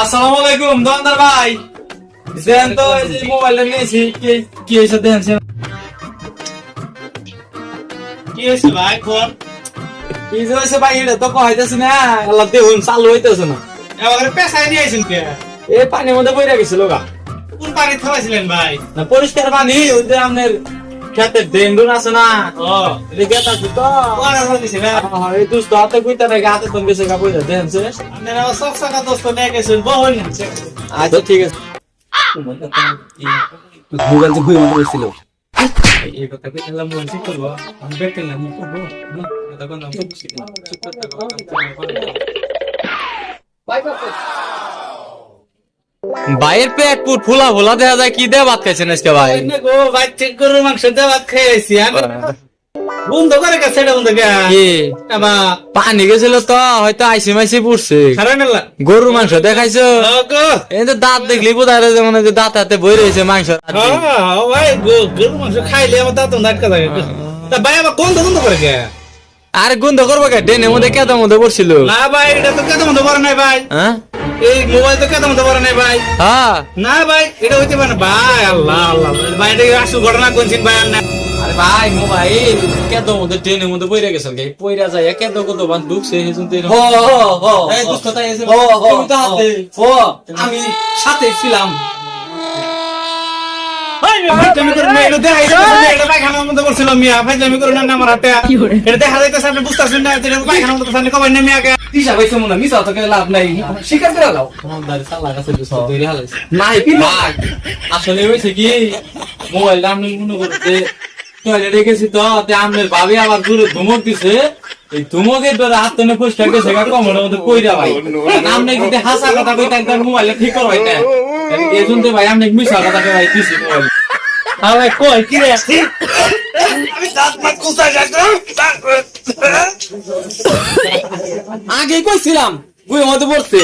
আসসালামু আলাইকুম দোকানদার ভাই। দেন তো এই যে মোবাইলটা নিয়েছি, কি হয়েছে দেন। কি হয়েছে ভাই? ফোন কি যে হয়েছে ভাই এটা তো কইতেছি না, আল্লাহ দেখুন চালু হইতেছে না। এবারে পেশায় নিয়ে আইছেন কে? এই পানির মধ্যে পড়ে গেছিল গা। কোন পানি খাওয়াইছিলেন ভাই? না পরিষ্কার পানি, ওই যে আপনার খেতে ড্রেন আছে না, ও এদিকে আছে তো। ওরা বলতেছে না এই দুষ্ট হাতে কইতা রে হাতে তো গেছে গা কইতা দেন সে। আপনারা সব সাকা দোস্ত নিয়ে গেছেন বহু নিচ্ছে। আচ্ছা ঠিক আছে। মোবাইল তো ঘুরে মতো ছিল। এই কথা কইলাম মোবাইল ঠিক করব, আমি বের করলাম মুখ করব না, তখন আমি খুশি দিলাম চুপ করতে ভাইয়ের পেট পুট ফুলা ফুলা দেখা যায়, কি দিয়ে ভাত খাইছেন আজকে ভাই? গো ভাই ঠিক গরুর মাংস দিয়ে ভাত খাইছি আমি। বন্ধ করে গেছে এটা বন্ধ কে? কি আমা পানি গেছিল তো, হয়তো আইসি মাইসি পড়ছে। খারাপ না গরুর মাংস দেখাইছো? গো এই তো দাঁত দেখলি বোধ হয় যেমন যে দাঁত হাতে বই রয়েছে মাংস। হ্যাঁ ভাই গরুর মাংস খাইলে আমার দাঁত ধাক্কা লাগে। তা ভাই আবার কোন বন্ধ করে কে? আর গন্ধ করবো কে? ডেনের মধ্যে কেদার মধ্যে পড়ছিল। না ভাই এটা তো কেন বন্ধ করে নাই ভাই। হ্যাঁ এই মোবাইল তো কেন বন্ধ করে নাই ভাই। হ্যাঁ। না ভাই এটা হইতে পারে না ভাই। আল্লাহ আল্লাহ ভাই এটা আসল ঘটনা কোনছিন ভাই আর না। আরে ভাই মোবাইল কেদার মধ্যে ট্রেনের মধ্যে পইরা গেছে, পইরা যায় কেদার কত বান ঢুকছে সেজন্য তো এরকম। এই দুষ্ট তাই এসে তুমি তো হাতে আমি সাথে ছিলাম। ফাইজলামি করুন না, এটা দেখাই যাচ্ছে না, এটা পায়খানার মধ্যে পড়ছিল মিয়া। ফাইজলামি করুন না আমার হাতে। এটা দেখা যাইতেছে আপনি বুঝতেছেন না, এটা পায়খানার মধ্যে পড়ছে কবাই না মিয়াকে। তিসা পাইছে মনে মিছা তো লাভ নাই, স্বীকার করে লাও। আমার দাঁড়ি সালা কাছে দুষ্ট তৈরি হালাইছে নাই কি ভাই। আসলে হইছে কি মোবাইলটা আমি মনে করতে টয়লেটে গেছি তো, আমনের ভাবি আবার দূরে ধুমক দিছে। এই ধুমকের ধরে হাত টেনে পরিষ্কার গেছে কমরের মধ্যে কইরা ভাই। আপনি যদি হাসা কথা কইতেন তার মোবাইলটা ঠিক করবাই না। এই জন্য ভাই আপনি মিছা কথা কই দিছি মোবাইল। আরে কই কি রে? আমি দাঁত মাত কুচা যাচ্ছি। আগে কইছিলাম গুই মধ্যে পড়ছে।